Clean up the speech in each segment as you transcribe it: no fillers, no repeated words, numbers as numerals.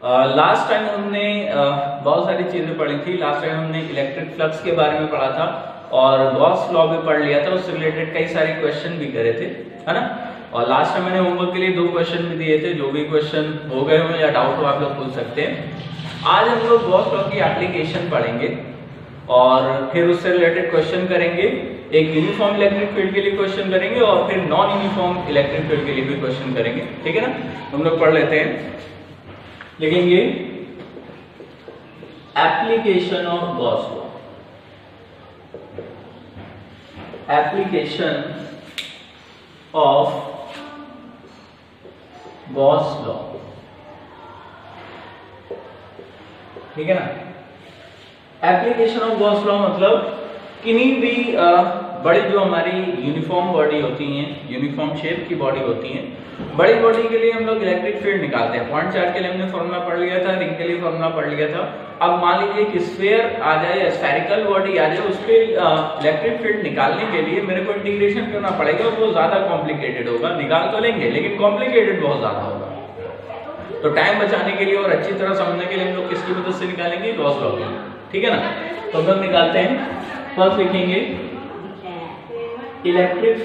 Last time हमने बहुत सारी चीजें पढ़ी थी। लास्ट टाइम हमने इलेक्ट्रिक फ्लक्स के बारे में पढ़ा था और गॉस लॉ भी पढ़ लिया था, उससे रिलेटेड कई सारे क्वेश्चन भी करे थे, है ना। और लास्ट टाइम मैंने होमवर्क के लिए 2 क्वेश्चन भी दिए थे, जो भी क्वेश्चन हो गए हो या डाउट हो आप लोग पूछ सकते हैं। आज हम लोग गॉस लॉ की एप्लीकेशन पढ़ेंगे और फिर उससे रिलेटेड क्वेश्चन करेंगे। एक यूनिफॉर्म इलेक्ट्रिक फील्ड के लिए क्वेश्चन करेंगे और फिर नॉन यूनिफॉर्म इलेक्ट्रिक फील्ड के लिए भी क्वेश्चन करेंगे, ठीक है ना। हम लोग पढ़ लेते हैं, लिखेंगे application of Gauss law. Application of Gauss law, ठीक है ना। एप्लीकेशन ऑफ गॉस लॉ मतलब किन्हीं भी बड़ी जो हमारी यूनिफॉर्म बॉडी होती हैं, यूनिफॉर्म शेप की बॉडी होती हैं, बड़ी बॉडी के लिए हम लोग इलेक्ट्रिक फील्ड निकालते हैं। पॉइंट चार्ज के लिए हमने फॉर्मूला पढ़ लिया था, रिंग के लिए फॉर्मूला पढ़ लिया था। अब मान लीजिए कि स्फीयर आ जाए, स्फेरिकल बॉडी आ जाए, उस पे इलेक्ट्रिक फील्ड निकालने के लिए मेरे को इंटीग्रेशन करना पड़ेगा और वो ज्यादा कॉम्प्लिकेटेड होगा। निकाल तो लेंगे लेकिन कॉम्प्लिकेटेड बहुत ज्यादा होगा। तो टाइम बचाने के लिए और अच्छी तरह समझने के लिए हम लोग किसकी मदद से निकालेंगे? गॉस लॉ की, ठीक है ना। तो हम लोग निकालते हैं। फर्स्ट लिखेंगे electric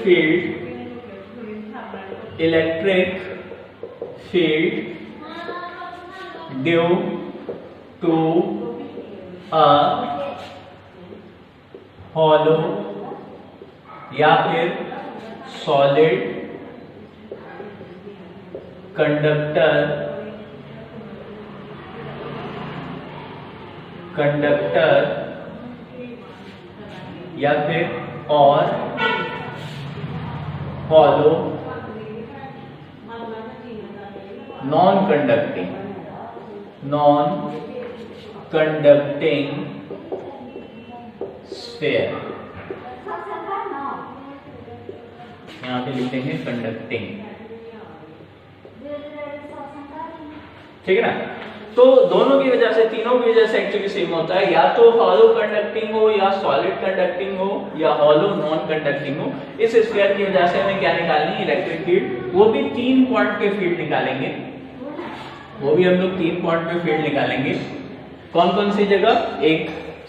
field due to a hollow या फिर सॉलिड कंडक्टर या फिर और हॉलो नॉन कंडक्टिंग स्फीयर। यहां पे लिखेंगे कंडक्टिंग, ठीक है ना। तो दोनों की वजह से, तीनों की वजह से एक्चुअली सेम होता है, या तो हॉलो कंडक्टिंग हो या सॉलिड कंडक्टिंग हो या हॉलो नॉन कंडक्टिंग हो। इस स्फीयर की वजह से हमें क्या निकालनी है? Electric field. वो भी 3 पॉइंट पे फील्ड निकालेंगे, वो भी हम लोग 3 पॉइंट पे फील्ड निकालेंगे। कौन कौन सी जगह? एक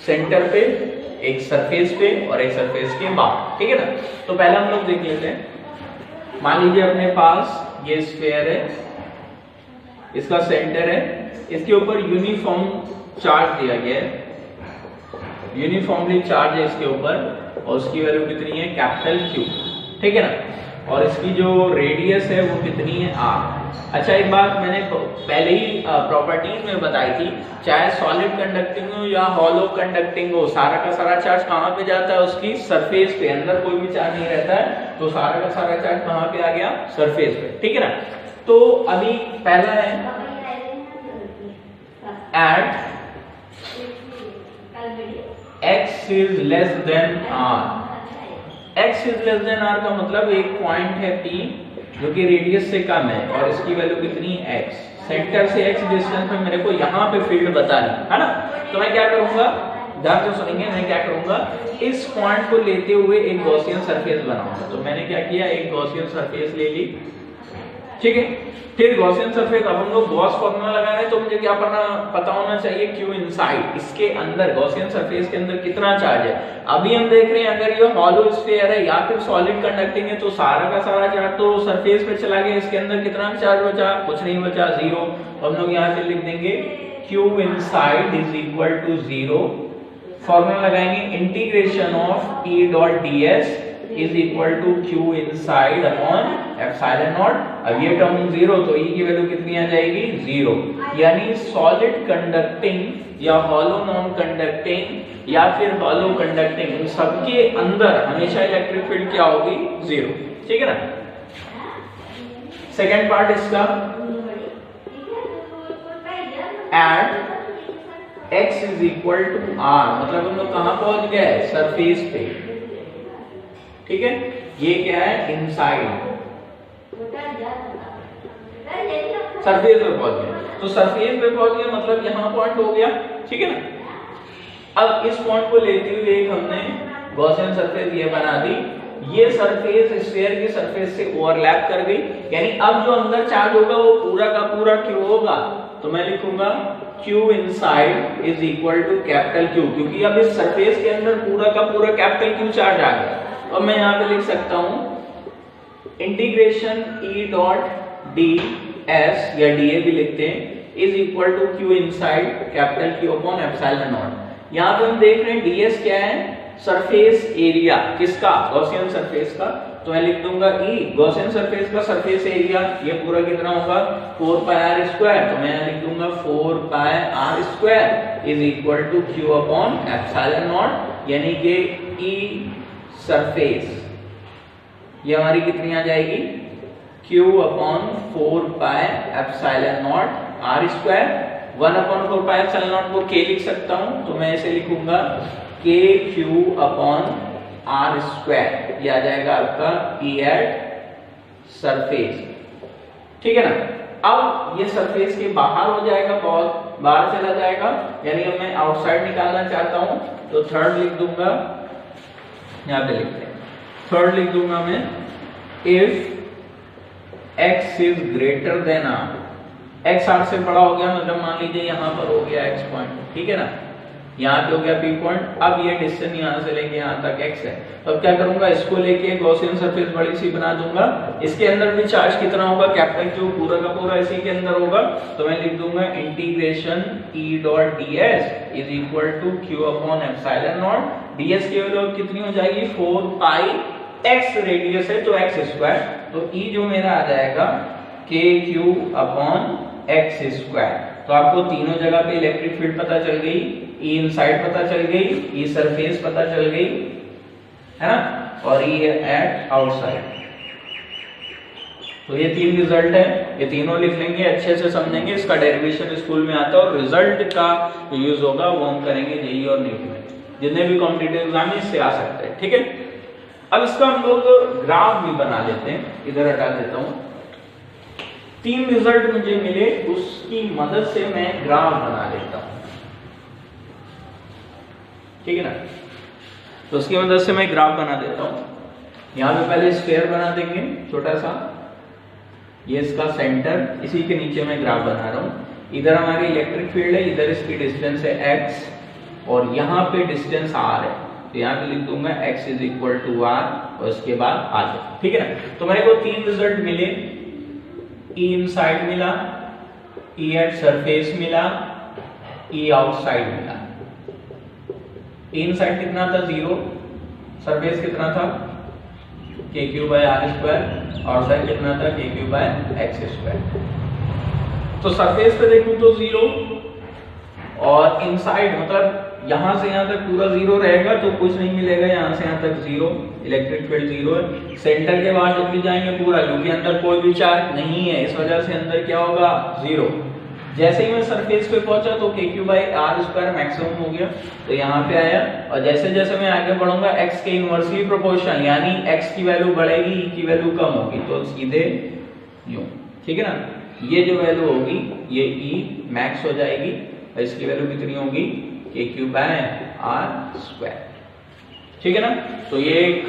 सेंटर पे, एक सरफेस पे और एक सरफेस के बाहर, ठीक है ना। तो पहले हम लोग देख लेते हैं। मान लीजिए अपने पास ये स्फीयर है, इसका सेंटर है, इसके ऊपर यूनिफॉर्म चार्ज दिया गया है, यूनिफॉर्मली चार्ज है इसके ऊपर और उसकी वैल्यू कितनी है? कैपिटल Q, ठीक है ना। और इसकी जो रेडियस है वो कितनी है? R। अच्छा, एक बात मैंने पहले ही प्रॉपर्टीज में बताई थी, चाहे सॉलिड कंडक्टिंग हो या हॉलो कंडक्टिंग हो, सारा का सारा चार्ज कहाँ पे जाता है? उसकी सरफेस पे। अंदर कोई भी चार्ज नहीं रहता है, तो सारा का सारा चार्ज कहाँ पे आ गया? सरफेस पे, ठीक है ना। तो अभी पहला है at x is less than r। x is less than r का मतलब एक पॉइंट है P जो कि रेडियस से कम है और इसकी वैल्यू कितनी है? x। सेंटर से x डिस्टेंस में मेरे को यहाँ पे फील्ड बतानी है ना। तो मैं क्या करूंगा, ध्यान से सुनेंगे, मैं क्या करूंगा, इस पॉइंट को लेते हुए एक गॉसियन सरफेस बनाऊंगा। तो मैंने क्या किया, एक गॉसियन सरफेस ले ली, ठीक है। फिर गॉसियन सरफेस, अब हम लोग गॉस फॉर्मूला लगा रहे हैं तो मुझे क्या पता होना चाहिए? Q इनसाइड, इसके अंदर गॉसियन सरफेस के अंदर कितना चार्ज है। अभी हम देख रहे हैं अगर ये हॉलो स्फीयर है या फिर सॉलिड कंडक्टिंग है तो सारा का सारा चार्ज तो सरफेस पे चला गया, इसके अंदर कितना चार्ज बचा? कुछ नहीं बचा, 0। हम लोग यहाँ पे लिख देंगे Q inside is equal to 0। Formula लगाएंगे integration of E dot ds is equal to Q inside upon epsilon naught. अब ये टर्म 0 तो E की वैल्यू कितनी आ जाएगी? 0। यानी सॉलिड कंडक्टिंग या हॉलो नॉन कंडक्टिंग या फिर हॉलो कंडक्टिंग, इन सबके अंदर हमेशा इलेक्ट्रिक फील्ड क्या होगी? 0, ठीक है ना। सेकेंड पार्ट इसका, at x is equal to r, मतलब हम लोग कहां पहुंच गए? सरफेस पे, ठीक है। ये क्या है? इनसाइड, सरफेस पे पहुंच गए। तो सरफेस पे पहुंच गए मतलब यहां पॉइंट हो गया, ठीक है ना। अब इस पॉइंट को लेते हुए एक हमने गॉसियन सरफेस ये बना दी, ये सरफेस स्फीयर की सरफेस से ओवरलैप कर गई, यानी अब जो अंदर चार्ज होगा वो पूरा का पूरा क्यों होगा? तो मैं लिखूंगा Q inside is equal to capital Q, क्योंकि अब इस सरफेस के अंदर पूरा का पूरा कैपिटल Q चार्ज आ गया। और मैं यहाँ पे लिख सकता हूँ integration E dot D S या डी ए भी लिखते हैं is equal to Q inside capital Q upon epsilon naught. यहाँ पे हम देख रहे हैं ds क्या है, सरफेस एरिया किसका, गॉसियन सरफेस का। तो मैं लिख दूंगा E गॉसियन सरफेस का सरफेस एरिया, ये पूरा कितना होगा 4 पाई r स्क्वायर। तो मैं लिख दूंगा 4 pi r square is equal to Q upon epsilon naught, यानी कि E सरफेस ये हमारी कितनी आ जाएगी Q upon 4 pi epsilon naught r square. 1 upon 4 pi epsilon not को K लिख सकता हूं, तो मैं इसे लिखूंगा KQ अपॉन r स्क्वायर, ये आ जाएगा आपका E एट सरफेस। ठीक है ना। अब ये सरफेस के बाहर हो जाएगा, बहुत बाहर चला जाएगा, यानी अब मैं आउटसाइड निकालना चाहता हूं, तो थर्ड लिख दूंगा, यहां पे लिखते हैं थर्ड लिख दूंगा मैं if x is greater than r, x r से बड़ा हो गया, मतलब मान लीजिए यहां पर हो गया x पॉइंट, ठीक है ना, यहाँ पे हो गया P पॉइंट। अब ये डिस्टेंस यहाँ से लेके यहाँ तक x है, तो अब क्या करूंगा, इसको लेके गॉसियन सरफेस बड़ी सी बना दूंगा। इसके अंदर भी चार्ज कितना होगा, कैपिटल Q पूरा का पूरा इसी के अंदर होगा। तो मैं लिख दूंगा integration E dot ds is equal to Q upon epsilon naught. ds की वैल्यू कितनी हो जाएगी 4 पाई x, रेडियस है तो x स्क्वायर, तो E जो मेरा आ जाएगा KQ अपॉन x स्क्वायर। तो आपको तीनों जगह पे इलेक्ट्रिक फील्ड पता चल गई, E इनसाइड पता चल गई, E सरफेस पता चल गई, है ना, और E एट आउटसाइड। तो ये तीन रिजल्ट है, ये तीनों लिख लेंगे, अच्छे से समझेंगे। इसका डेरिवेशन स्कूल में आता है और रिजल्ट का जो यूज होगा वो हम करेंगे जेईई और नीट में, जितने भी कॉम्पिटिटिव एग्जाम में इससे आ सकते हैं। ठीक है, अब इसका हम लोग ग्राफ भी बना लेते हैं, इधर हटा देता हूं। तीन रिजल्ट मुझे मिले, उसकी मदद से मैं ग्राफ बना लेता हूं, ठीक है ना। तो उसकी मदद से मैं ग्राफ बना देता हूं। यहां पे पहले स्फीयर बना देंगे छोटा सा, ये इसका सेंटर, इसी के नीचे मैं ग्राफ बना रहा हूं। इधर हमारी इलेक्ट्रिक फील्ड है, इधर इसकी डिस्टेंस है x और यहाँ पे डिस्टेंस r है, तो यहाँ पे लिख दूंगा x is equal to r और इसके बाद आगे, ठीक है ना। तो मेरे को तीन रिजल्ट मिले, E इनसाइड मिला, E एट सरफेस मिला, E आउटसाइड मिला। E इनसाइड कितना था 0, सरफेस कितना था KQ by r square, outside कितना था KQ बाय x स्क्वायर। तो सरफेस पे देखूं तो 0 और इनसाइड मतलब यहां से यहां तक पूरा 0 रहेगा, तो कुछ नहीं मिलेगा, यहां से यहां तक 0, इलेक्ट्रिक फील्ड 0 है। सेंटर के बाहर जब भी जाएंगे पूरा, क्योंकि अंदर कोई भी चार्ज नहीं है, इस वजह से अंदर क्या होगा 0। जैसे ही मैं सरफेस पे पहुंचा तो KQ by r square maximum हो गया, तो यहाँ पे आया। और जैसे जैसे मैं आगे बढ़ूंगा x के इनवर्सली प्रोपोर्शनल, यानी x की वैल्यू बढ़ेगी E की वैल्यू कम होगी, तो सीधे यूं, ठीक है ना। ये जो वैल्यू होगी ये E मैक्स हो जाएगी और इसकी वैल्यू कितनी होगी KQ बाय r स्क्वायर, ठीक है ना। तो ये एक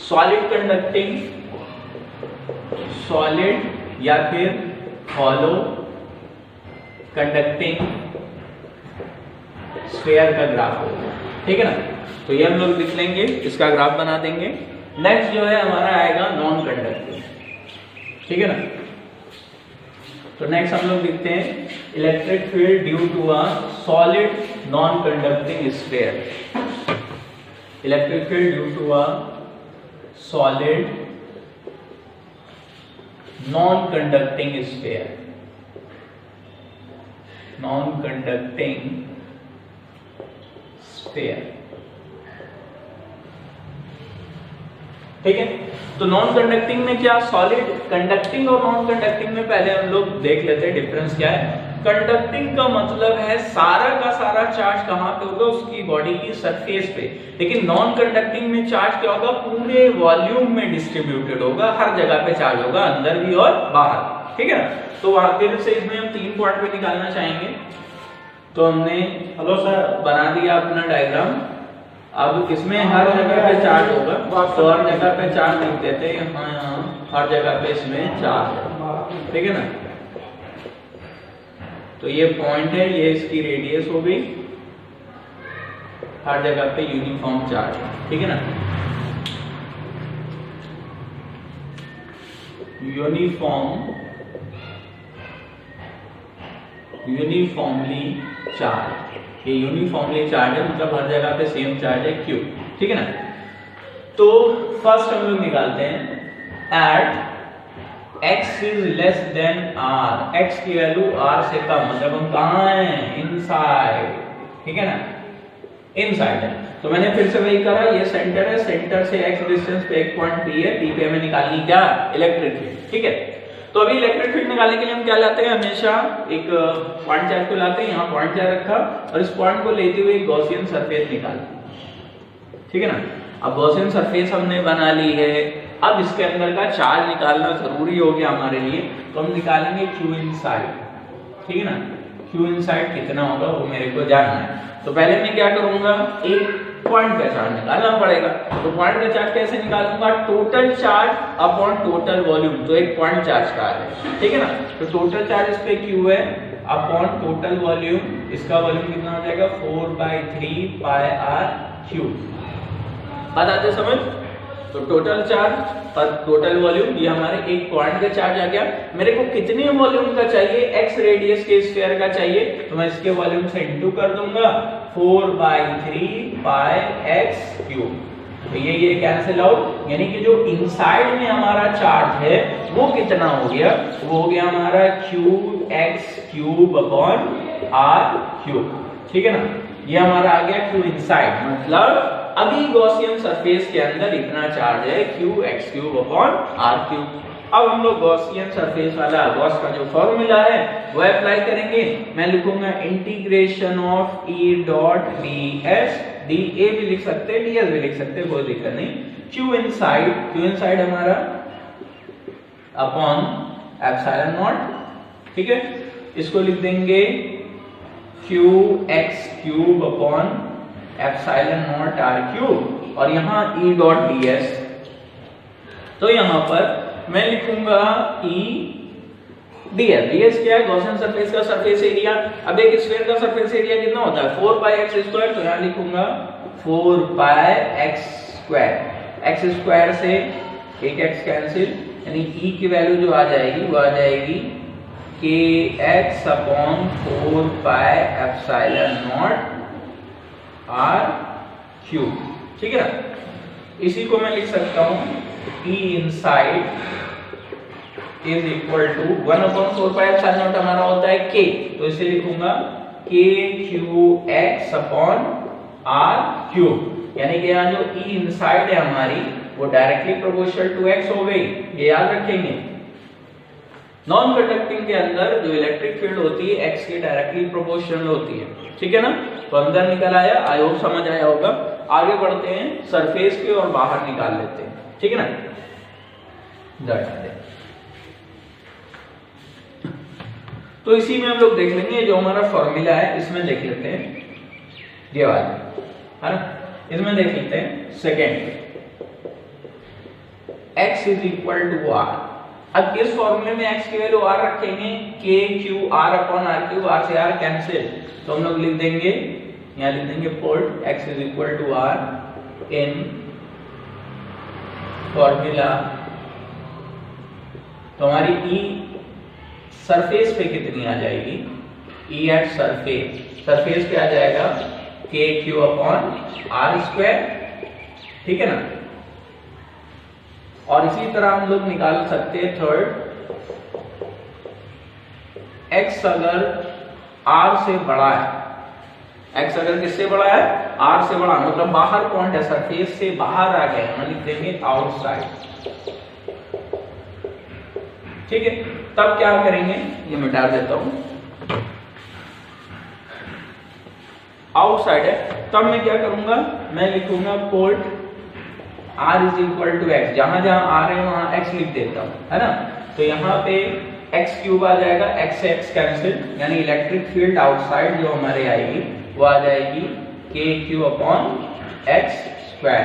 सॉलिड कंडक्टिंग, सॉलिड या फिर हॉलो कंडक्टिंग स्फीयर का ग्राफ होगा, ठीक है ना। तो ये हम लोग लिख लेंगे, इसका ग्राफ बना देंगे। नेक्स्ट जो है हमारा आएगा नॉन कंडक्टिंग, ठीक है ना। तो नेक्स्ट हम लोग लिखते हैं electric field due to a solid non conducting sphere. Electric field due to a solid non conducting sphere, non conducting sphere, ठीक है। तो नॉन कंडक्टिंग में क्या, सॉलिड, कंडक्टिंग और नॉन कंडक्टिंग में पहले हम लोग देख लेते हैं डिफरेंस क्या है। कंडक्टिंग का मतलब है सारा का सारा चार्ज कहां पे होगा, उसकी बॉडी की सरफेस पे। लेकिन नॉन कंडक्टिंग में चार्ज क्या होगा, पूरे वॉल्यूम में डिस्ट्रीब्यूटेड होगा, हर जगह पे चार्ज होगा, अंदर भी और बाहर, ठीक है ना। तो वहां फिर से इसमें हम 3 पॉइंट पे निकालना चाहेंगे। तो हमने हेलो सर बना दिया अपना डायग्राम। अब इसमें हर जगह पे चार्ज होगा, तो हर जगह पे चार्ज लिख देते हैं, यहाँ हर जगह पे इसमें चार्ज है, ठीक है ना। तो ये पॉइंट है, ये इसकी रेडियस हो गई, हर जगह पे यूनिफॉर्म चार्ज, ठीक है ना, यूनिफॉर्मली चार्ज, ये यूनिफॉर्मली चार्ज है, मतलब हर जगह पे सेम चार्ज है Q, ठीक है ना। तो फर्स्ट हम लोग निकालते हैं at x is less than r, x की वैल्यू r से कम, मतलब हम कहाँ हैं, इनसाइड, ठीक है ना, इनसाइड है। तो मैंने फिर से वही करा, ये सेंटर है, सेंटर से x डिस्टेंस पे एक पॉइंट P है, P पे हमें निकालनी क्या, इलेक्ट्रिक फील्ड, ठीक है। तो अभी इलेक्ट्रिक फील्ड निकालने के लिए हम क्या लाते हैं, हमेशा एक पॉइंट चार्ज को लाते हैं, यहाँ पॉइंट चार्ज रखा और इस पॉइंट को लेते हुए गॉसियन सरफेस निकालते हैं, ठीक है ना। अब गॉसियन सरफेस हमने बना ली है, अब इसके अंदर का चार्ज निकालना जरूरी हो गया हमारे लिए, तो हम निकालेंगे Q इनसाइड, ठीक है ना। Q इनसाइड कितना होगा वो मेरे को जानना है। तो पहले मैं क्या करूंगा, एक पॉइंट का चार्ज निकालना पड़ेगा। तो पॉइंट का चार्ज कैसे निकालूंगा, total charge upon total volume, तो एक पॉइंट चार्ज का है, ठीक है ना। तो टोटल चार्ज इस पे Q है अपॉन टोटल वॉल्यूम, इसका वॉल्यूम कितना हो जाएगा 4/3 पाई r क्यूब, बात आते समझ। तो टोटल चार्ज और टोटल वॉल्यूम, ये हमारे एक पॉइंट का चार्ज आ गया। मेरे को कितने वॉल्यूम का चाहिए, x रेडियस के स्फीयर का चाहिए, तो मैं इसके वॉल्यूम से इनटू कर दूंगा 4/3 पाई x क्यूब। तो ये कैंसिल आउट, यानी कि जो इनसाइड में हमारा चार्ज है वो कितना हो गया, वो हो गया हमारा qx cube upon r cube, ठीक है ना। ये हमारा आ गया Q इनसाइड, मतलब अभी गॉसियन सरफेस के अंदर इतना चार्ज है qx cube upon r cube. अब हम लोग गॉसियन सरफेस वाला गॉस का जो फॉर्मूला है वो अप्लाई करेंगे। मैं लिखूंगा integration of E dot ds, dA भी लिख सकते हैं, ds भी लिख सकते हैं, कोई दिक्कत नहीं। Q इनसाइड हमारा अपॉन एप्सिलॉन नॉट, ठीक है, इसको लिख देंगे qx cube upon epsilon naught r cube, और यहाँ E डॉट ds, तो यहाँ पर मैं लिखूंगा E ds क्या है, गॉसियन सरफेस का सरफेस एरिया। अब एक स्फीयर का सरफेस एरिया कितना होता है 4πx², तो यहाँ लिखूंगा 4πx², x² से एक x कैंसिल, यानी E की वैल्यू जो आ जाएगी वो आ जाएगी kx upon 4π epsilon naught r cube, ठीक है ना। इसी को मैं लिख सकता हूँ E inside is equal to 1/4 epsilon naught हमारा होता है k, तो इसे लिखूंगा k qx upon r cube, यानी कि यहाँ जो E इनसाइड है हमारी वो डायरेक्टली प्रोपोर्शनल टू x हो गई, ये याद रखेंगे। नॉन कंडक्टिंग के अंदर जो इलेक्ट्रिक फील्ड होती है x के डायरेक्टली प्रोपोर्शनल होती है, ठीक है ना। तो अंदर निकल आया, आई होप समझ आया होगा। आगे बढ़ते हैं, सरफेस पे और बाहर निकाल लेते हैं, ठीक है ना। तो इसी में हम लोग देख लेंगे, जो हमारा फॉर्मूला है इसमें देख लेते हैं, ये वाला है ना, इसमें देख लेते हैं second, x is equal to r। अब इस फॉर्मूले में x की वैल्यू r रखेंगे, k q r upon r cube, r से r कैंसिल, तो हम लोग लिख देंगे, यहाँ लिख देंगे put x is equal to r in formula. तो हमारी E सरफेस पे कितनी आ जाएगी, E एट सरफेस पे आ जाएगा k q अपॉन r², ठीक है ना। और इसी तरह हम लोग निकाल सकते हैं थर्ड, x अगर r से बड़ा है, x अगर किससे बड़ा है, r से बड़ा, मतलब बाहर पॉइंट है, सरफेस से बाहर आ गए, हम लिख देंगे आउटसाइड, ठीक है। तब क्या करेंगे, ये मिटा देता हूं, आउटसाइड है, तब मैं क्या करूंगा, मैं लिखूंगा put r is equal to x, जहां जहां r है वहां x लिख देता हूं, है ना। तो यहाँ पे x क्यूब आ जाएगा, x से x कैंसिल, यानी इलेक्ट्रिक फील्ड आउटसाइड जो हमारे आएगी वो आ जाएगी k क्यूब अपॉन x²,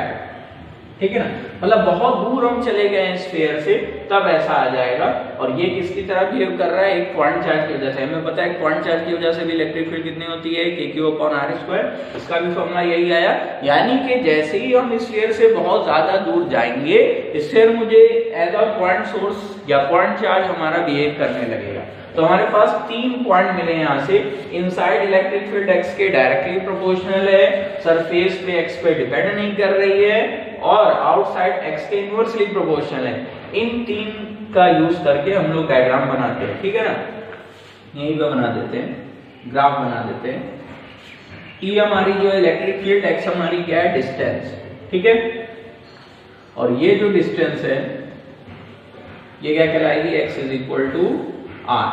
ठीक है ना, मतलब बहुत दूर हम चले गए हैं स्फीयर से तब ऐसा आ जाएगा। और ये किसकी तरह बिहेव कर रहा है, एक पॉइंट चार्ज की वजह से। हमें पता है पॉइंट चार्ज की वजह से भी इलेक्ट्रिक फील्ड कितनी होती है, kq/r²। इसका भी फॉर्मूला यही आया, यानी कि जैसे ही हम स्फीयर से बहुत ज्यादा दूर जाएंगे, स्फीयर मुझे एज अ पॉइंट सोर्स या पॉइंट चार्ज हमारा बिहेव करने लगेगा। तो हमारे पास 3 पॉइंट मिले यहाँ से। इनसाइड इलेक्ट्रिक फील्ड x के डायरेक्टली प्रोपोर्शनल है, सरफेस पे x पे डिपेंड नहीं कर रही है, और आउटसाइड x के इनवर्सली प्रोपोर्शनल है। इन 3 का यूज करके हम लोग डायग्राम बनाते हैं, ठीक है ना। यही पे बना देते हैं, ग्राफ बना देते हैं। E हमारी जो इलेक्ट्रिक फील्ड, x हमारी क्या है, डिस्टेंस, ठीक है। और ये जो डिस्टेंस है ये क्या कहलाएगी, x r।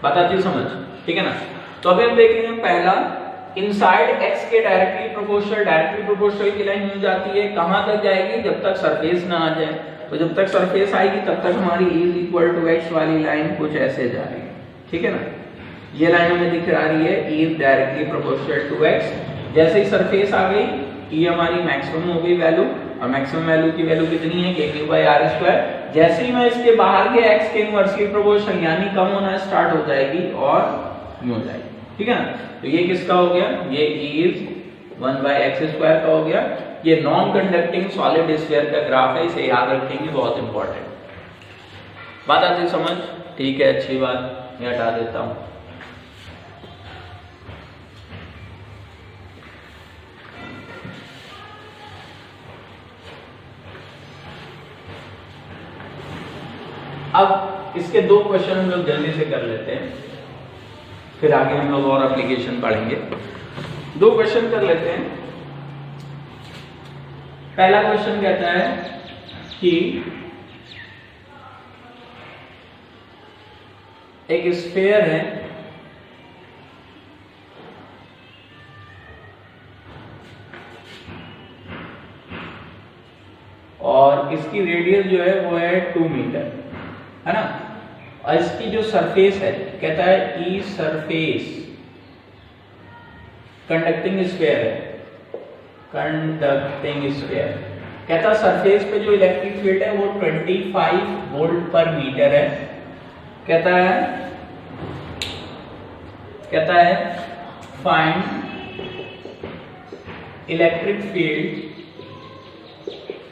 बताती हूँ समझ, ठीक है ना। तो अभी हम देखेंगे पहला, इनसाइड x के डायरेक्टली प्रोपोर्शनल की लाइन मिल जाती है, कहां तक जाएगी, जब तक सरफेस ना आ जाए। तो जब तक सरफेस आएगी तब तक हमारी E=x वाली लाइन कुछ ऐसे जा रही है, ठीक है ना। ये लाइन हमें दिख रही है E=x। जैसे ही सरफेस आ गई, E हमारी मैक्सिमम हो गई वैल्यू, और मैक्सिमम वैल्यू की वैल्यू कितनी है, kq/r²। जैसे ही मैं इसके बाहर के x के इनवर्सली प्रोपोर्शनल यानी कम होना स्टार्ट हो जाएगी और यूं हो जाएगी, ठीक है ना। तो ये किसका हो गया, ये E=1/x² का हो गया। ये नॉन कंडक्टिंग सॉलिड स्फीयर का ग्राफ है, इसे याद रखेंगे, बहुत इंपॉर्टेंट बात आती समझ, ठीक है। अच्छी बात, ये हटा देता हूं। अब इसके 2 क्वेश्चन हम लोग जल्दी से कर लेते हैं, फिर आगे हम लोग और एप्लीकेशन पढ़ेंगे। 2 क्वेश्चन कर लेते हैं। पहला क्वेश्चन कहता है कि एक स्फीयर है, और इसकी रेडियस जो है वो है 2 मीटर, है ना। और इसकी जो सरफेस है, कहता है ई सरफेस कंडक्टिंग स्फीयर है, कंडक्टिंग स्फीयर। कहता सरफेस पे जो इलेक्ट्रिक फील्ड है वो 25 वोल्ट पर मीटर है। कहता है find electric field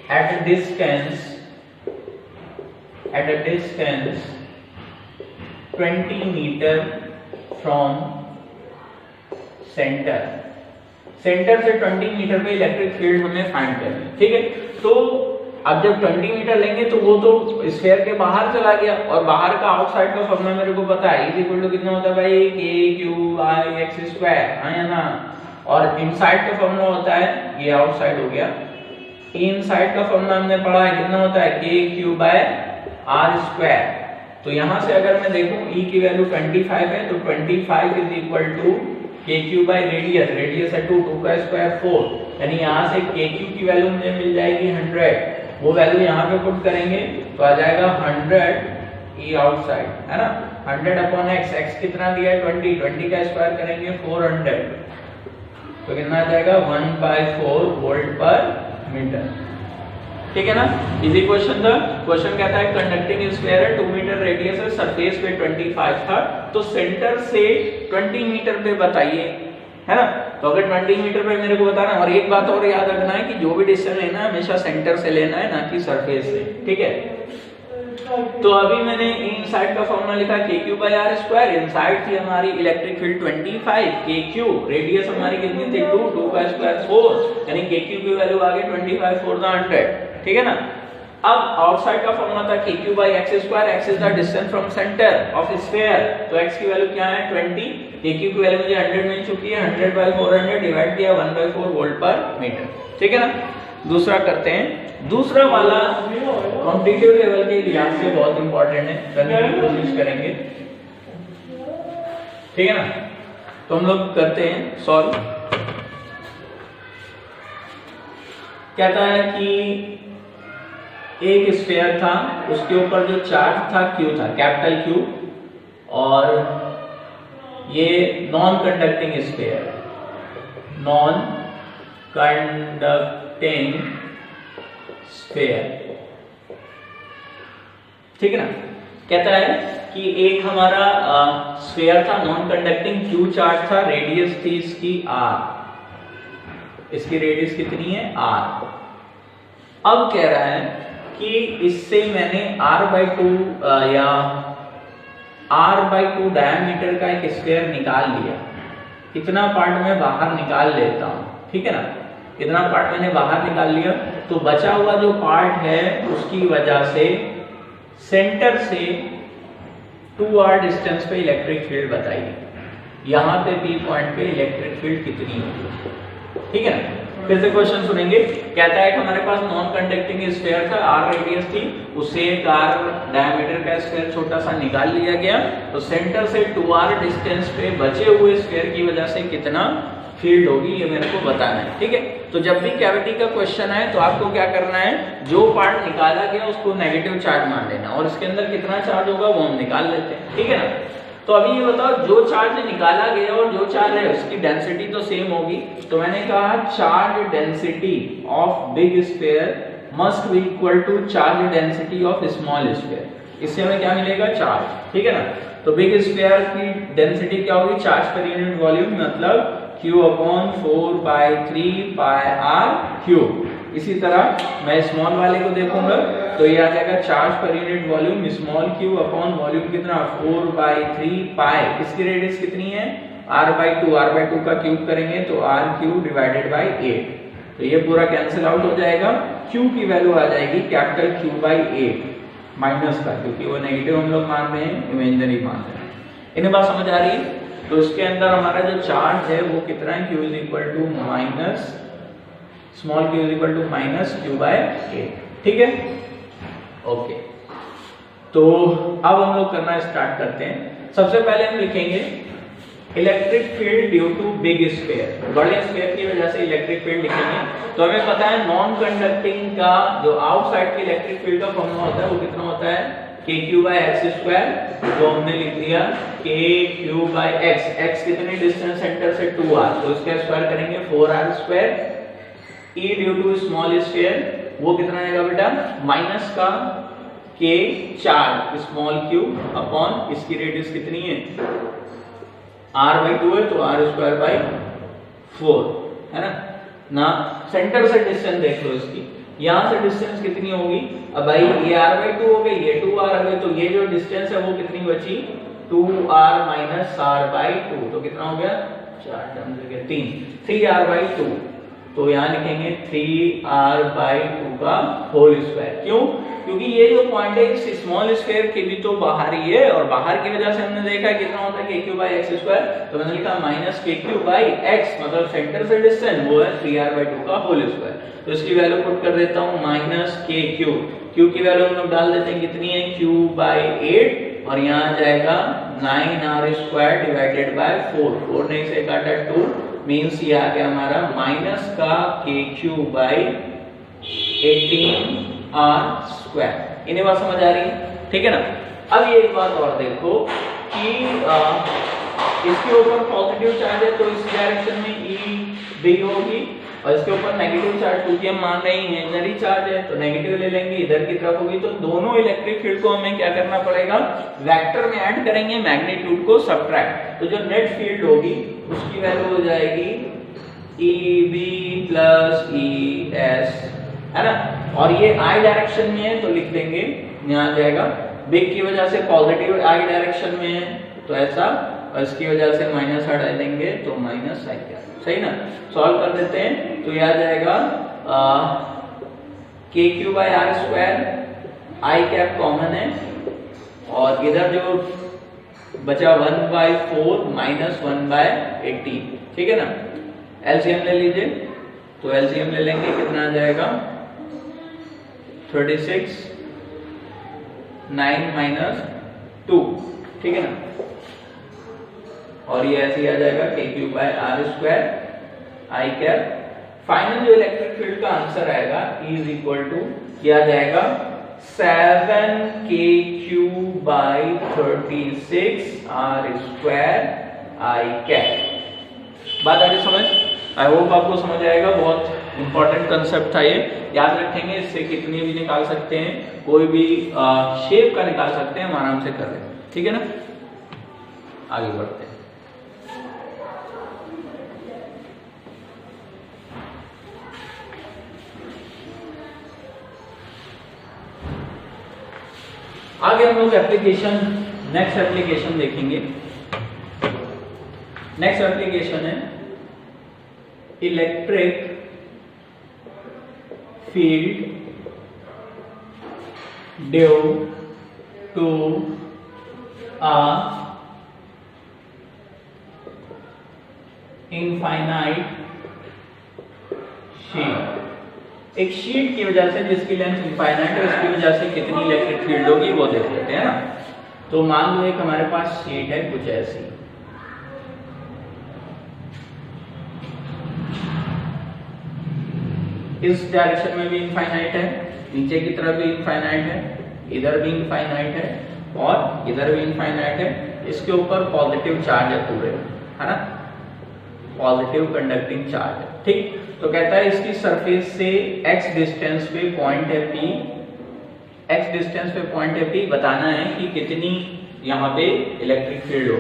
at a distance 20 meter from center। Centre से 20 मीटर पे इलेक्ट्रिक फील्ड हमें फाइंड करनी है, ठीक है। तो अब जब 20 मीटर लेंगे तो वो तो स्फीयर के बाहर चला गया, और बाहर का आउटसाइड का फॉर्मूला मेरे को पता है, कितना होता है भाई, kq/x², है ना। और इनसाइड का फॉर्मूला होता है, ये आउटसाइड हो गया, इनसाइड का फॉर्मूला हमने पढ़ा है, कितना होता है, kq/r²। तो यहां से अगर मैं देखूं E की वैल्यू 25 है, तो 25 kq/रेडियस, रेडियस है 2 का स्क्वायर 4, यानी यहां से kq की वैल्यू मुझे मिल जाएगी 100। वो वैल्यू यहां पे पुट करेंगे तो आ जाएगा 100 E आउटसाइड, है ना। 100/x, x कितना दिया है 20 का स्क्वायर करेंगे 400, तो कितना आ जाएगा 1/4 वोल्ट पर मीटर, ठीक है ना। इजी क्वेश्चन था। क्वेश्चन कहता है कंडक्टिंग स्फीयर है, 2 मीटर रेडियस है, सरफेस पे 25 था, तो सेंटर से 20 मीटर पे बताइए, है ना। तो अगर 20 मीटर पे मेरे को बताना, और एक बात और याद रखना है कि जो भी डिस्टेंस लेना है हमेशा सेंटर से लेना है, ना कि सरफेस से, ठीक है। तो अभी मैंने इनसाइड का फॉर्मूला लिखा kq/r²। इनसाइड थी हमारी इलेक्ट्रिक फील्ड 25, kq रेडियस हमारी कितनी थी 2 का स्क्वायर 4, यानी kq की वैल्यू आ गई 25 4 100, ठीक है ना। अब आउटसाइड का फॉर्मूला था kq/x², x is the distance from centre of sphere, तो x की वैल्यू क्या है 20, kq की वैल्यू मुझे 100 मिल चुकी है, 100/400 डिवाइड किया 1/4 वोल्ट पर मीटर, ठीक है ना। दूसरा करते हैं, दूसरा वाला कॉम्पिटिटिव लेवल के लिहाज से बहुत इंपॉर्टेंट है, करने की कोशिश करेंगे, ठीक है ना। तो हम लोग करते हैं सॉल्व। कहता है कि एक स्फीयर था, उसके ऊपर जो चार्ज था Q था, कैपिटल Q, और ये non conducting sphere, non conducting sphere, ठीक है ना। कहता है कि एक हमारा स्फीयर था, नॉन कंडक्टिंग क्यू चार्ज था, रेडियस थी इसकी r, इसकी रेडियस कितनी है r। अब कह रहा है कि इससे मैंने r/2 या r/2 डायमीटर का एक स्फीयर निकाल लिया, इतना पार्ट मैं बाहर निकाल लेता हूं, ठीक है ना। इतना पार्ट मैंने बाहर निकाल लिया, तो बचा हुआ जो पार्ट है उसकी वजह से सेंटर से 2r डिस्टेंस पे इलेक्ट्रिक फील्ड बताइए, यहां पे P पॉइंट पे इलेक्ट्रिक फील्ड कितनी होगी, ठीक है ना। फिर से क्वेश्चन सुनेंगे। कहता है कि हमारे पास नॉन कंडक्टिंग स्फीयर था, r रेडियस थी, उससे एक r डायमीटर का स्फीयर छोटा सा निकाल लिया गया, तो सेंटर से 2r डिस्टेंस पे बचे हुए स्फीयर की वजह से कितना फील्ड होगी ये मेरे को बताना है, ठीक है। तो जब भी कैविटी का क्वेश्चन है तो आपको क्या करना है, जो पार्ट निकाला गया उसको नेगेटिव चार्ज मान लेना, और इसके अंदर कितना चार्ज होगा वो हम निकाल लेते हैं, ठीक है ना। तो अभी ये बताओ, जो चार्ज निकाला गया और जो चार्ज है उसकी डेंसिटी तो सेम होगी, तो मैंने कहा charge density of big sphere must be equal to charge density of small sphere. इससे हमें क्या मिलेगा, चार्ज, ठीक है ना। तो बिग स्फीयर की डेंसिटी क्या होगी, चार्ज पर यूनिट वॉल्यूम, मतलब Q/4/3πr³। इसी तरह मैं स्मॉल वाले को देखूंगा तो ये आ जाएगा चार्ज पर unit volume small q upon volume कितना 4/3π, इसकी रेडियस कितनी है r/2, r/2 का क्यूब करेंगे तो r³ डिवाइडेड बाय 8, तो ये पूरा कैंसिल आउट हो जाएगा। q की वैल्यू आ जाएगी कैपिटल Q/8 माइनस का, क्योंकि वो नेगेटिव हम लोग मान रहे हैं, इमेजिनरी मान रहे हैं। इन्हें बात समझ आ रही है। तो इसके अंदर हमारा जो चार्ज है वो कितना है, q = minus small q = minus Q/8, ठीक है, ओके। तो अब हम लोग करना स्टार्ट करते हैं। सबसे पहले हम लिखेंगे electric field due to big sphere, बड़े स्फीयर की वजह से इलेक्ट्रिक फील्ड लिखेंगे। तो हमें पता है नॉन कंडक्टिंग का जो आउटसाइड के इलेक्ट्रिक फील्ड का फॉर्मूला होता है वो कितना होता है, kq/x², जो हमने लिख दिया kq/x, x कितने डिस्टेंस सेंटर से 2r, तो इसका स्क्वायर करेंगे 4r²। e due to small sphere वो कितना आएगा बेटा, माइनस का k charge small q upon इसकी रेडियस कितनी है r/2 है तो r²/4 है ना। सेंटर से डिस्टेंस देख लो इसकी, यहां से डिस्टेंस कितनी होगी, अब भाई ये r/2 हो गई, ये 2r हो गई, तो ये जो डिस्टेंस है वो कितनी बची 2r माइनस r/2, तो कितना हो गया 4 टर्म जगह 3r/2, तो यहाँ लिखेंगे 3r/2 का होल स्क्वायर। क्यों, क्योंकि ये जो पॉइंट है इस स्मॉल स्फीयर के भी तो बाहर ही है, और बाहर की वजह से हमने देखा कितना होता है kq/x², तो मैंने लिखा माइनस kq/x, मतलब सेंटर से डिस्टेंस वो है 3r/2 का होल स्क्वायर। तो इसकी वैल्यू पुट कर देता हूं माइनस kq, q की वैल्यू हम लोग डाल देते हैं कितनी है q/8, और यहाँ आ जाएगा 9r² डिवाइडेड बाय 4, 4 ने इसे काटा 2, मींस ये आ गया हमारा माइनस का kq/18r²। इन्हें बात समझ आ रही है, ठीक है ना। अब ये एक बात और देखो कि इसके ऊपर पॉजिटिव चार्ज है तो इस डायरेक्शन में E बिग होगी, और इसके ऊपर नेगेटिव चार्ज, क्योंकि हम मान रहे हैं इमेजिनरी चार्ज है तो नेगेटिव ले लेंगे, इधर की तरफ होगी, तो दोनों इलेक्ट्रिक फील्ड को हमें क्या करना पड़ेगा, वेक्टर में ऐड करेंगे, मैग्नीट्यूड को सब्ट्रैक्ट, तो जो नेट फील्ड होगी उसकी वैल्यू हो जाएगी EB + ES, है ना। और ये I डायरेक्शन में है तो लिख देंगे, यहाँ आ जाएगा बिग की वजह से पॉजिटिव I डायरेक्शन में है तो ऐसा, और इसकी वजह से माइनस हटा देंगे तो माइनस I क्या, सही ना। सॉल्व कर देते हैं तो यह आ जाएगा kq/r², I कैप कॉमन है, और इधर जो बचा 1/4 माइनस 1/18, ठीक है ना। एलसीएम ले लीजिए, तो एलसीएम ले लेंगे, कितना आ जाएगा 36, 9 - 2, ठीक है ना। और ये ऐसे ही आ जाएगा kq/r² I कैप। फाइनल जो इलेक्ट्रिक फील्ड का आंसर आएगा E = क्या आ जाएगा 7kq/36r² I कैप। बात आ रही समझ, आई होप आपको समझ आएगा, बहुत इंपॉर्टेंट कंसेप्ट था ये, याद रखेंगे। इससे कितनी भी निकाल सकते हैं, कोई भी शेप का निकाल सकते हैं, हम आराम से कर लेंगे, ठीक है ना। आगे बढ़ते हैं। आगे हम लोग एप्लीकेशन, नेक्स्ट एप्लीकेशन देखेंगे। नेक्स्ट एप्लीकेशन है electric field due to a infinite sheet. एक शीट की वजह से जिसकी लेंथ इनफाइनाइट है, उसकी वजह से कितनी इलेक्ट्रिक फील्ड होगी वो देख लेते हैं ना। तो मान लो एक हमारे पास शीट है कुछ ऐसी, इस डायरेक्शन में भी इनफाइनाइट है, नीचे की तरफ भी इनफाइनाइट है, इधर भी इनफाइनाइट है और इधर भी इनफाइनाइट है। इसके ऊपर पॉजिटिव चार्ज है पूरे, है ना, पॉजिटिव कंडक्टिंग चार्ज है, ठीक। तो कहता है इसकी सरफेस से x डिस्टेंस पे पॉइंट है P, x डिस्टेंस पे पॉइंट है P, बताना है कि कितनी यहाँ पे इलेक्ट्रिक फील्ड हो।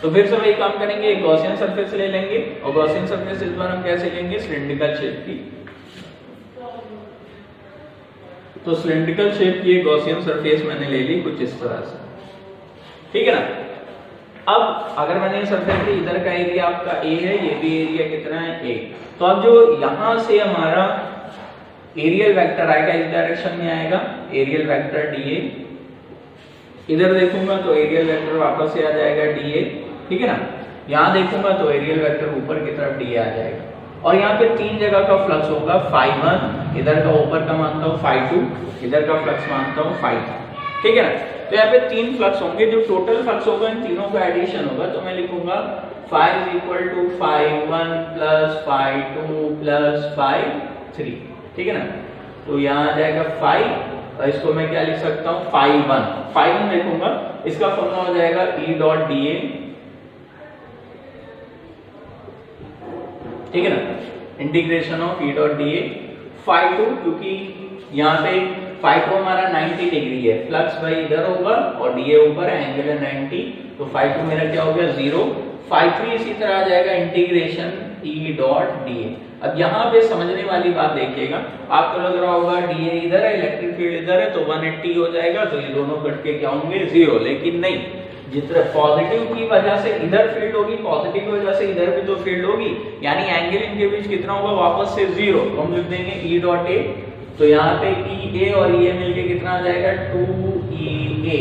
तो फिर से वही काम करेंगे, एक गॉसियन सरफेस ले लेंगे और गॉसियन सरफेस इस बार हम कैसे लेंगे, सिलिंड्रिकल शेप की। तो सिलिंड्रिकल शेप की एक गॉसियन सरफेस मैंने ले ली कुछ इस तरह से, ठीक है ना। अब अगर मैंने सरफेस के इधर का एरिया आपका a है, ये भी एरिया कितना है a, तो अब जो यहां से हमारा एरियल वेक्टर आएगा इस डायरेक्शन में आएगा, एरियल वेक्टर dA। इधर देखूंगा तो एरियल वेक्टर वापस से आ जाएगा dA, ठीक है ना। यहां देखूंगा तो एरियल वेक्टर ऊपर की तरफ dA आ जाएगा और यहाँ पे तीन जगह का फ्लक्स होगा, φ1 इधर का ऊपर का मानता हूँ, φ2 इधर का फ्लक्स मानता हूँ, φ3, ठीक है ना। तो यहाँ पे तीन फ्लक्स होंगे, जो टोटल फ्लक्स होगा इन तीनों का एडिशन होगा। तो मैं लिखूंगा φ is equal to φ1 plus φ2 plus φ3, ठीक है ना। तो यहाँ आ जाएगा φ और इसको मैं क्या लिख सकता हूँ, φ1 लिखूंगा, इसका फॉर्मूला हो जाएगा E डॉट dA, ठीक है ना, integration of E dot dA। φ2 क्योंकि यहाँ पे φ2 हमारा 90 डिग्री है, फ्लक्स भाई इधर होगा और dA ऊपर है, एंगल है 90, तो φ2 मेरा क्या हो गया 0। φ3 इसी तरह आ जाएगा इंटीग्रेशन E डॉट dA। अब यहाँ पे समझने वाली बात देखिएगा, आपको लग रहा होगा dA इधर है, इलेक्ट्रिक फील्ड इधर है, तो 180 हो जाएगा, तो ये दोनों कट के क्या होंगे 0, लेकिन नहीं, जितना पॉजिटिव की वजह से इधर फील्ड होगी, पॉजिटिव की वजह से इधर भी तो फील्ड होगी, यानी एंगल इनके बीच कितना होगा वापस से 0, तो हम लिख देंगे E डॉट A। तो यहाँ पे EA और EA मिलके कितना आ जाएगा 2EA,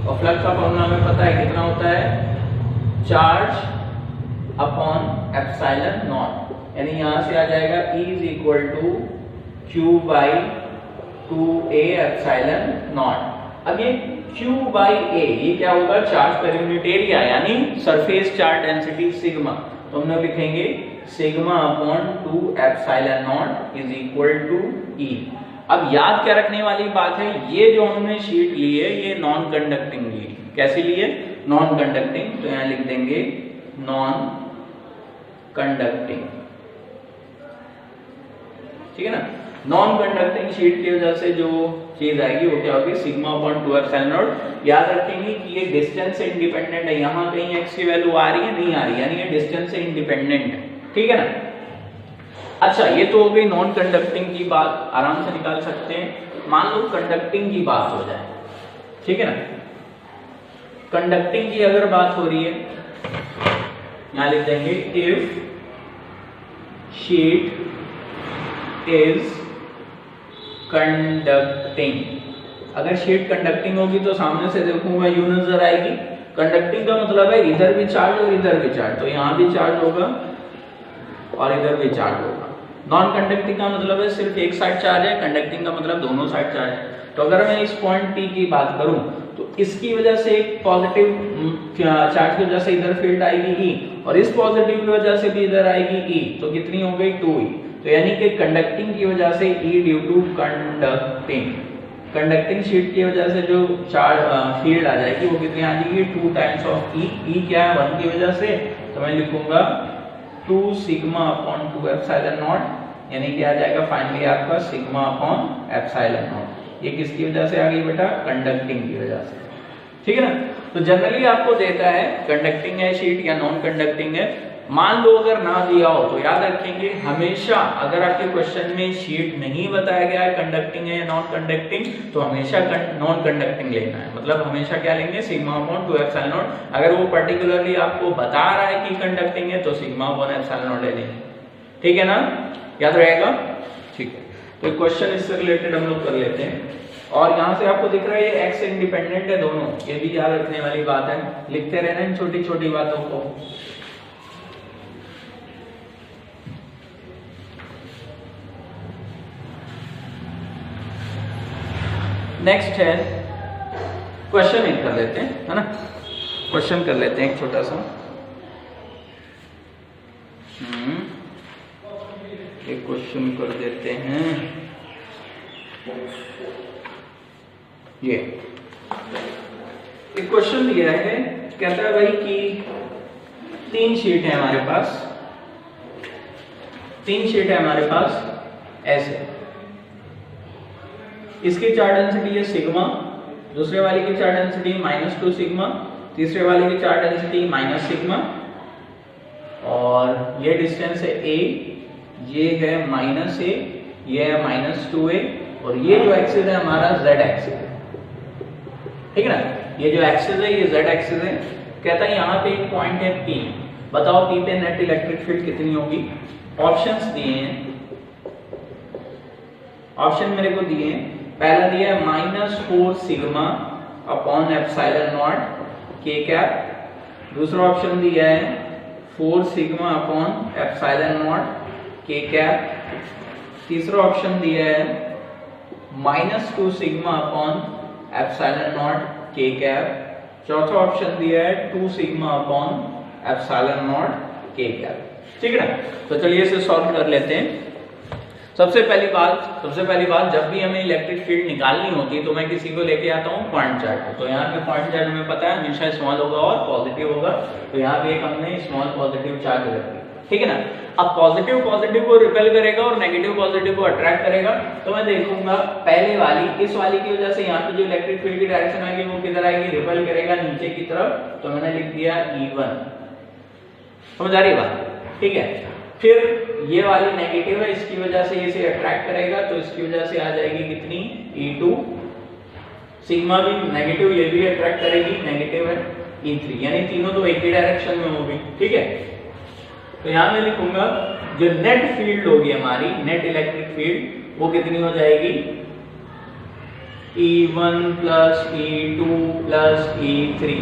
और फ्लक्स का फॉर्मूला हमें पता है कितना होता है, चार्ज अपॉन एप्सिलॉन नॉट, यानी यहाँ से आ जाएगा E is equal to Q by 2A epsilon naught. अब ये Q बाई A ये क्या होगा, चार्ज पर यूनिट एरिया, यानी सरफेस चार्ज डेंसिटी सिग्मा। तो हम लोग लिखेंगे sigma upon 2 epsilon naught is equal to E। अब याद क्या रखने वाली बात है, ये जो हमने शीट ली है ये नॉन कंडक्टिंग ली है, कैसी ली है, नॉन कंडक्टिंग, तो यहाँ लिख देंगे नॉन कंडक्टिंग, ठीक है ना। नॉन कंडक्टिंग शीट की वजह से जो चीज आएगी वो क्या होगी, सिग्मा अपॉन 2 एप्सिलॉन नॉट। याद रखेंगे कि ये डिस्टेंस से इंडिपेंडेंट है, यहाँ कहीं x की वैल्यू आ रही है नहीं आ रही है, यानी ये डिस्टेंस से इंडिपेंडेंट है, ठीक है ना। अच्छा, ये तो हो गई नॉन कंडक्टिंग की बात, आराम से निकाल सकते हैं। मान लो कंडक्टिंग की बात हो जाए, ठीक है ना। कंडक्टिंग की अगर बात हो रही है, यहां लिख देंगे इफ शीट इज कंडक्टिंग। अगर शीट कंडक्टिंग होगी तो सामने से देखूंगा यू नजर आएगी। कंडक्टिंग का मतलब है इधर भी चार्ज और इधर भी चार्ज, तो यहां भी चार्ज होगा और इधर भी चार्ज होगा। नॉन कंडक्टिंग का मतलब है सिर्फ एक साइड चार्ज है, कंडक्टिंग का मतलब दोनों साइड चार्ज है। तो अगर मैं इस पॉइंट P की बात करूं तो इसकी वजह से एक पॉजिटिव चार्ज की वजह से इधर फील्ड आएगी E, और इस पॉजिटिव की वजह से भी इधर आएगी E, तो कितनी हो गई 2E। तो यानी कि कंडक्टिंग की वजह से E due to conducting, conducting sheet की वजह से जो चार्ज फील्ड आ जाएगी वो कितनी आ जाएगी 2 टाइम्स ऑफ E। E क्या है 1 की वजह से, तो मैं लिखूंगा 2 सिग्मा अपॉन 2 एप्सिलॉन नॉट यानी कि आ जाएगा फाइनली आपका सिग्मा अपॉन एप्सिलॉन नॉट। ये किसकी वजह से आ गई बेटा? कंडक्टिंग की वजह से, ठीक है ना। तो जनरली आपको देता है कंडक्टिंग है शीट या नॉन कंडक्टिंग है। मान लो अगर ना दिया हो तो याद रखेंगे हमेशा, अगर आपके क्वेश्चन में शीट नहीं बताया गया है कंडक्टिंग है या नॉन कंडक्टिंग, तो हमेशा नॉन कंडक्टिंग लेना है। मतलब हमेशा क्या लेंगे? Sigma upon 2 epsilon not. अगर वो पर्टिकुलरली आपको बता रहा है कि कंडक्टिंग है तो सिग्मा अपॉन एप्सिलॉन नॉट ले लेंगे, ठीक है ना, याद रहेगा, ठीक है। तो क्वेश्चन इससे रिलेटेड हम लोग कर लेते हैं। और यहाँ से आपको दिख रहा है ये एक्स इंडिपेंडेंट है दोनों, ये भी याद रखने वाली बात है, लिखते रहना इन छोटी छोटी बातों को। नेक्स्ट है क्वेश्चन एक कर लेते हैं, है ना, क्वेश्चन कर लेते हैं एक छोटा सा। एक क्वेश्चन कर देते हैं, ये एक क्वेश्चन दिया है, कहता है भाई कि 3 शीट है हमारे पास, 3 शीट है हमारे पास ऐसे, इसकी चार्ज डेंसिटी है सिग्मा, दूसरे वाले की चार्ज डेंसिटी -2 सिग्मा, तीसरे वाले की चार्ज डेंसिटी -सिग्मा, और ये डिस्टेंस है a, ये है -a, ये है -2a, और ये जो एक्सिस है हमारा z एक्सिस है, ठीक है ना। ये जो एक्सिस है ये z एक्सिस है। कहता है यहाँ पे एक पॉइंट है P, बताओ P पे नेट इलेक्ट्रिक फील्ड कितनी होगी। ऑप्शंस दिए हैं, ऑप्शन मेरे को दिए हैं, पहला दिया है -4 sigma upon epsilon not k cap, दूसरा ऑप्शन दिया है 4 sigma upon epsilon not k cap, तीसरा ऑप्शन दिया है -2 sigma upon epsilon not k cap, चौथा ऑप्शन दिया है 2 sigma upon epsilon not k cap, ठीक है ना। तो चलिए इसे सॉल्व कर लेते हैं। सबसे पहली बात जब भी हमें इलेक्ट्रिक फील्ड निकालनी होती तो मैं किसी को लेके आता हूँ पॉइंट चार्ज। तो यहाँ पे पॉइंट चार्ज हमें पता है हमेशा स्मॉल होगा और पॉजिटिव होगा, तो यहाँ पे एक हमने स्मॉल पॉजिटिव चार्ज रख दिया, ठीक है ना। अब पॉजिटिव को रिपेल करेगा और नेगेटिव पॉजिटिव को अट्रैक्ट करेगा। तो मैं देखूंगा पहले वाली, इस वाली की वजह से यहाँ पे जो इलेक्ट्रिक फील्ड की डायरेक्शन आएगी वो किधर आएगी? रिपेल करेगा नीचे की तरफ, तो मैंने लिख दिया E1, समझ आ रही बात, ठीक है। फिर ये वाली नेगेटिव है, इसकी वजह से इसे अट्रैक्ट करेगा, तो इसकी वजह से आ जाएगी कितनी? E2, सिग्मा भी नेगेटिव, ये भी अट्रैक्ट करेगी, नेगेटिव है, E3, यानी तीनों तो एक ही डायरेक्शन में होगी, ठीक है। तो यहाँ मैं लिखूंगा जो नेट फील्ड होगी हमारी, नेट इलेक्ट्रिक फील्ड, वो कितनी हो जाएगी? E1 plus E2 plus E3।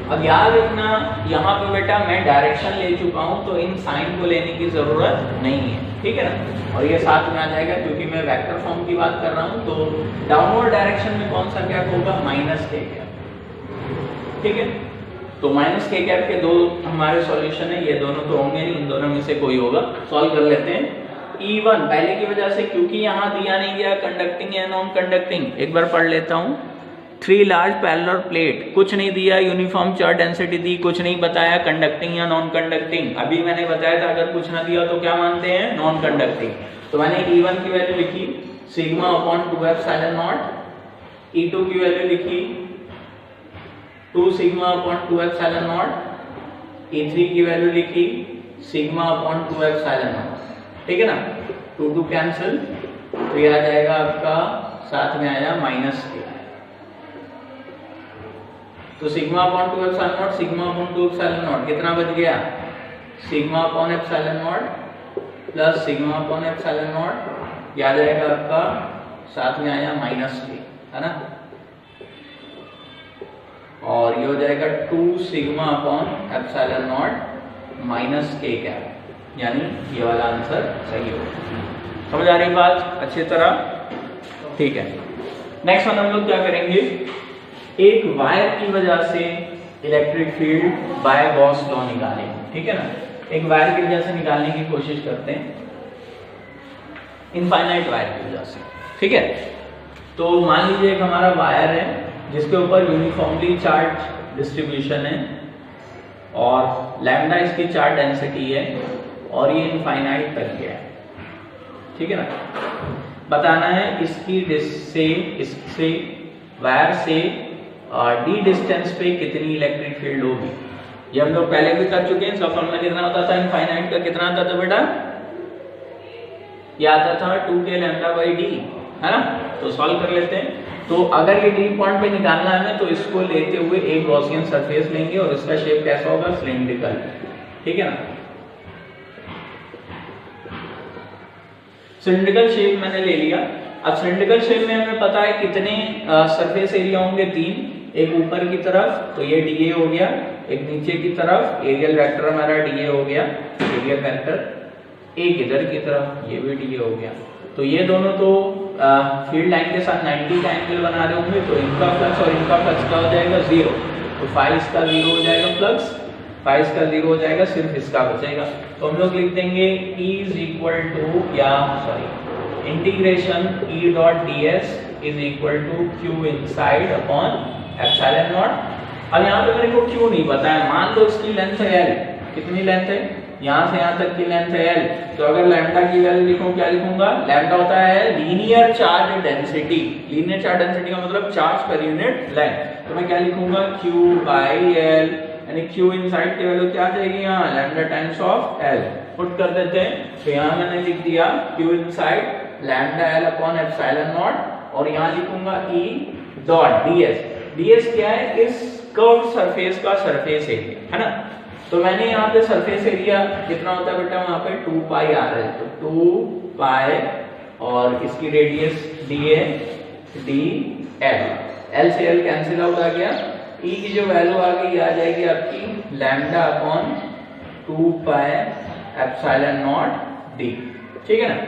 अब याद रखना यहाँ पे बेटा मैं डायरेक्शन ले चुका हूँ, तो इन साइन को लेने की जरूरत नहीं है, ठीक है ना। और ये साथ में आ जाएगा क्योंकि मैं वेक्टर फॉर्म की बात कर रहा हूँ, तो डाउनवर्ड डायरेक्शन में कौन सा कैप होगा? -k कैप, ठीक है। तो -k कैप के दो हमारे सॉल्यूशन है, ये दोनों तो होंगे नहीं, इन दोनों में से कोई होगा। सॉल्व कर लेते हैं। E1 पहले की वजह से, क्योंकि यहाँ दिया नहीं गया कंडक्टिंग या नॉन कंडक्टिंग, एक बार पढ़ लेता हूँ। 3 लार्ज पैरेलल प्लेट, कुछ नहीं दिया, यूनिफॉर्म चार्ज डेंसिटी दी, कुछ नहीं बताया कंडक्टिंग या नॉन कंडक्टिंग। अभी मैंने बताया था अगर कुछ ना दिया तो क्या मानते हैं? Non conducting. तो मैंने E1 की वैल्यू लिखी sigma upon 2 epsilon not, E2 की वैल्यू लिखी 2 sigma upon 2 epsilon not, E3 की वैल्यू लिखी सिग्मा अपॉन 2 एप्सिलॉन नॉट, ठीक है ना। 2 कैंसिल, तो ये आ जाएगा आपका, साथ में आया -k, तो sigma upon 2 epsilon not, sigma upon 2 epsilon not कितना बच गया? Sigma upon epsilon not plus sigma upon epsilon not, याद जाएगा आपका, साथ में आया -k, है ना। और ये हो जाएगा 2 sigma upon epsilon not -k cap, यानी ये वाला आंसर सही होगा। समझ आ रही बात अच्छी तरह, ठीक है। नेक्स्ट वन हम लोग क्या करेंगे? एक वायर की वजह से electric field by Gauss law निकालेंगे, ठीक है ना। एक वायर की वजह से निकालने की कोशिश करते हैं, इनफाइनाइट वायर की वजह से, ठीक है। तो मान लीजिए एक हमारा वायर है जिसके ऊपर यूनिफॉर्मली चार्ज डिस्ट्रीब्यूशन है और लैम्डा इसकी चार्ज डेंसिटी है और ये इनफाइनाइट तक गया है, ठीक है ना। बताना है इसकी इससे वायर से डी डिस्टेंस पे कितनी इलेक्ट्रिक फील्ड होगी। ये हम लोग पहले भी कर चुके हैं। इसका फॉर्मूला कितना होता था इनफाइनाइट का, कितना आता था बेटा, ये आता था 2k λ/d, है ना। तो सॉल्व कर लेते हैं। तो अगर ये डी पॉइंट पे निकालना है तो इसको लेते हुए एक गॉसियन सरफेस लेंगे और इसका शेप कैसा होगा, सिलिंड्रिकल, ठीक है ना। सिलिंड्रिकल शेप मैंने ले लिया। अब सिलिंड्रिकल शेप में हमें पता है कितने सरफेस एरिया होंगे, 3, एक ऊपर की तरफ तो ये डीए हो गया, एक नीचे की तरफ एरियल वेक्टर हमारा डीए हो गया, एरियल वेक्टर, एक इधर की तरफ ये भी डीए हो गया। तो ये दोनों तो फील्ड लाइन के साथ 90 का एंगल बना रहे होंगे, तो इनका फ्लक्स और इनका फ्लक्स क्या हो जाएगा, 0। तो फाई इसका 0 हो जाएगा फ्लक्स, फाई इसका 0 हो जाएगा, सिर्फ इसका बचेगा। तो हम लोग लिख देंगे E is equal to integration E dot ds is equal to Q inside upon epsilon naught. अब यहाँ पे मेरे को Q नहीं पता है, मान लो इसकी लेंथ है L, कितनी लेंथ है, यहाँ से यहाँ तक की लेंथ है L। तो अगर लैम्डा की वैल्यू लिखूं, क्या लिखूंगा, लैम्डा होता है linear charge density. Linear charge density का मतलब चार्ज पर यूनिट लेंथ। तो मैं क्या लिखूंगा, Q/L, यानी Q इनसाइड की वैल्यू क्या आ जाएगी यहाँ, lambda times of L। Put कर देते हैं। तो यहाँ मैंने लिख दिया Q inside lambda L upon epsilon not, और यहाँ लिखूंगा E डॉट ds। ds क्या है, इस कर्व सरफेस का सरफेस एरिया, है ना। तो मैंने यहाँ पे सरफेस एरिया कितना होता है बेटा, वहां पे 2 पाई आ रहा है, तो 2 पाई और इसकी रेडियस dl, L से L कैंसिल आउट आ गया। E की जो वैल्यू आ गई आ जाएगी आपकी lambda upon 2 pi epsilon not d, ठीक है ना।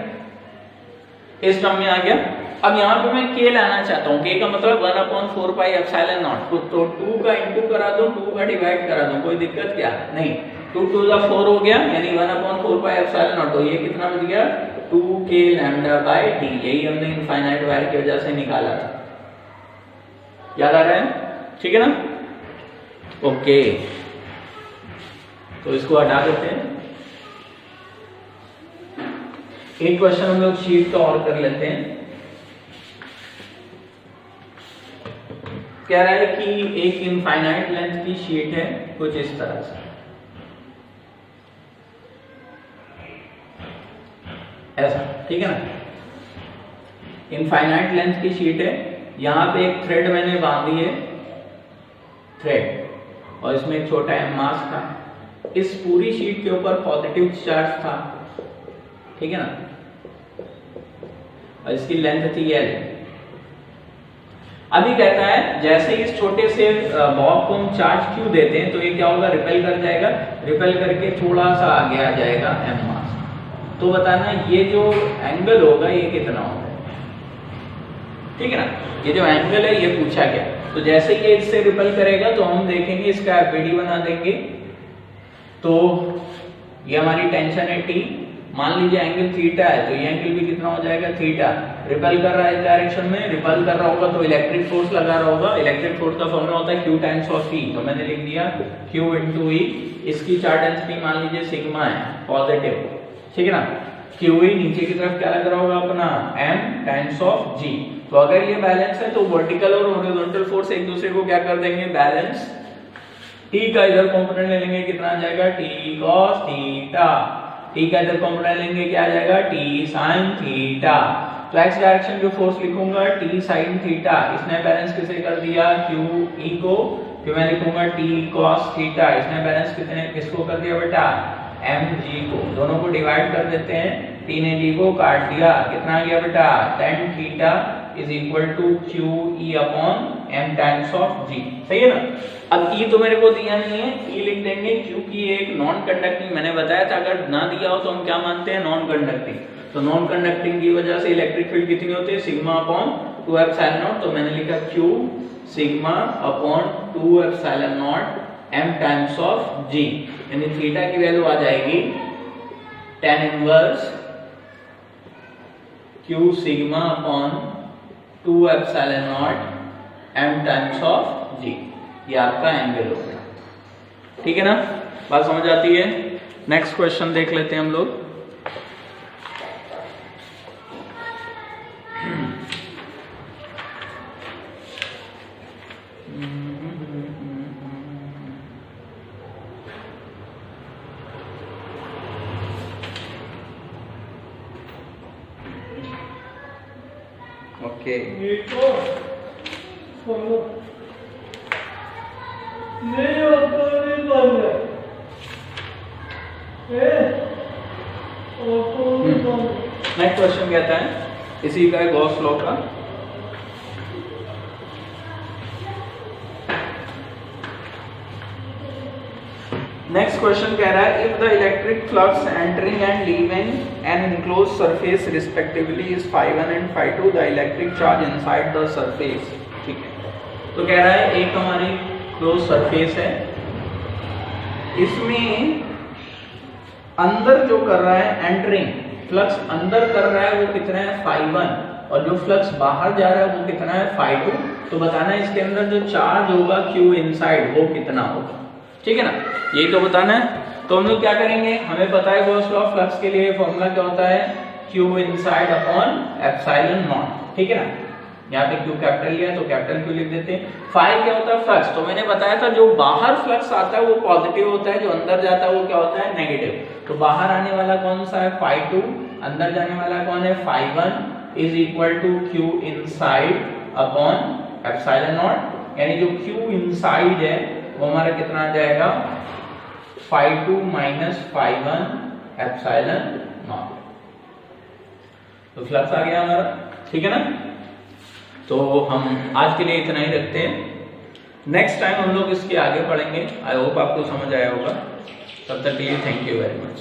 इस टर्म में आ गया। अब यहाँ पे मैं k लाना चाहता हूँ, k का मतलब 1/4 पाई एप्सिलॉन नॉट। तो 2 का इंटू करा दूं, 2 का डिवाइड करा दूं, कोई दिक्कत क्या नहीं। 2 2 जा 4 हो गया, यानी 1/4 पाई एप्सिलॉन नॉट। तो ये कितना बच गया, 2k λ/d। यही हमने इनफाइनाइट वायर की वजह से निकाला था, याद आ रहा है, ठीक है ना। ओके, तो इसको हटा देते हैं। एक क्वेश्चन हम लोग शीट का और कर लेते हैं। कह रहा है कि एक इनफाइनाइट लेंथ की शीट है कुछ इस तरह से, ऐसा, ठीक है ना। इनफाइनाइट लेंथ की शीट है, यहां पे एक थ्रेड मैंने बांधी है, थ्रेड, और इसमें एक छोटा एम मास था। इस पूरी शीट के ऊपर पॉजिटिव चार्ज था, ठीक है ना, और इसकी लेंथ थी L। अभी कहता है जैसे इस छोटे से बॉब को हम चार्ज क्यू देते हैं तो ये क्या होगा, रिपेल कर जाएगा, रिपेल करके थोड़ा सा आगे आ जाएगा एम मास। तो बताना ये जो एंगल होगा ये कितना होगा, ठीक है ना। ये जो एंगल है ये पूछा गया। तो जैसे ये इससे रिपेल करेगा तो हम देखेंगे इसका एफबीडी बना देंगे। तो ये हमारी टेंशन है T, मान लीजिए एंगल थीटा है, तो ये एंगल भी कितना हो जाएगा, थीटा। रिपेल कर रहा है इस डायरेक्शन में, रिपेल कर रहा होगा तो इलेक्ट्रिक फोर्स लगा रहा होगा। इलेक्ट्रिक फोर्स का फॉर्मूला होता है Q टाइम्स ऑफ E। तो मैंने लिख दिया Q इंटू E। इसकी चार्ज डेंसिटी मान लीजिए सिग्मा है, पॉजिटिव, ठीक है ना। QE नीचे की तरफ क्या लग रहा होगा अपना, M टाइम्स ऑफ G। तो अगर ये बैलेंस है तो वर्टिकल और हॉरिजॉन्टल फोर्स एक दूसरे को क्या कर देंगे, बैलेंस। T का इधर कंपोनेंट ले लेंगे, कितना आ जाएगा, T cos थीटा। T का इधर कंपोनेंट लेंगे, क्या आ जाएगा, T sin थीटा। तो x डायरेक्शन में फोर्स लिखूंगा T sin थीटा। इसने बैलेंस किसे कर दिया, QE को। फिर मैं लिखूंगा T cos थीटा। इसने बैलेंस किसको कर दिया बेटा, mg को। दोनों को डिवाइड कर देते हैं, T ने G को काट दिया, कितना आ गया बेटा, tan theta is equal to QE upon m times of G। सही है ना। अब E तो मेरे को दिया नहीं है, E लिख देंगे क्योंकि एक नॉन कंडक्टिंग, मैंने बताया था अगर ना दिया हो तो हम क्या मानते हैं, नॉन कंडक्टिंग। तो नॉन कंडक्टिंग की वजह से इलेक्ट्रिक फील्ड कितनी होती है, सिग्मा अपॉन 2 एप्सिलॉन नॉट। तो मैंने लिखा Q sigma upon 2 epsilon not m times of G, यानी थीटा की वैल्यू आ जाएगी tan inverse Q sigma upon 2 epsilon not m times of G। ये आपका एंगल होगा, ठीक है ना, बात समझ आती है। नेक्स्ट क्वेश्चन देख लेते हैं हम लोग। ओके नेक्स्ट क्वेश्चन कहता है इसी का गॉस लॉ का, नेक्स्ट क्वेश्चन कह रहा है if the electric flux entering and leaving an enclose surface respectively is φ1 and φ2 the electric charge inside the surface. ठीक है, तो कह रहा है एक हमारी क्लोज सरफेस है, इसमें अंदर जो कर रहा है एंटरिंग फ्लक्स अंदर कर रहा है वो कितना है φ1 और जो फ्लक्स बाहर जा रहा है वो कितना है φ2। तो बताना है इसके अंदर जो चार्ज होगा Q इनसाइड वो कितना होगा। ठीक है ना, यही तो बताना है। तो हम लोग क्या करेंगे, हमें पता है गॉस लॉ ऑफ फ्लक्स के लिए फॉर्मूला क्या होता है Q inside upon epsilon not. ठीक है ना, यहाँ पे Q कैपिटल लिया तो कैपिटल Q लिख देते हैं। फाई क्या होता है फ्लक्स, तो मैंने बताया था जो बाहर फ्लक्स आता है वो पॉजिटिव होता है, जो अंदर जाता है वो क्या होता है नेगेटिव। तो बाहर आने वाला कौन सा है φ2, अंदर जाने वाला कौन है φ1 is equal to Q inside upon epsilon naught, यानी जो Q इनसाइड है वो हमारा कितना आ जाएगा φ2 माइनस φ1 एप्सिलॉन नॉट। तो फ्लक्स आ गया हमारा। ठीक है ना, तो हम आज के लिए इतना ही रखते हैं, नेक्स्ट टाइम हम लोग इसके आगे पढ़ेंगे। आई होप आपको समझ आया होगा। तब तक के लिए थैंक यू वेरी मच।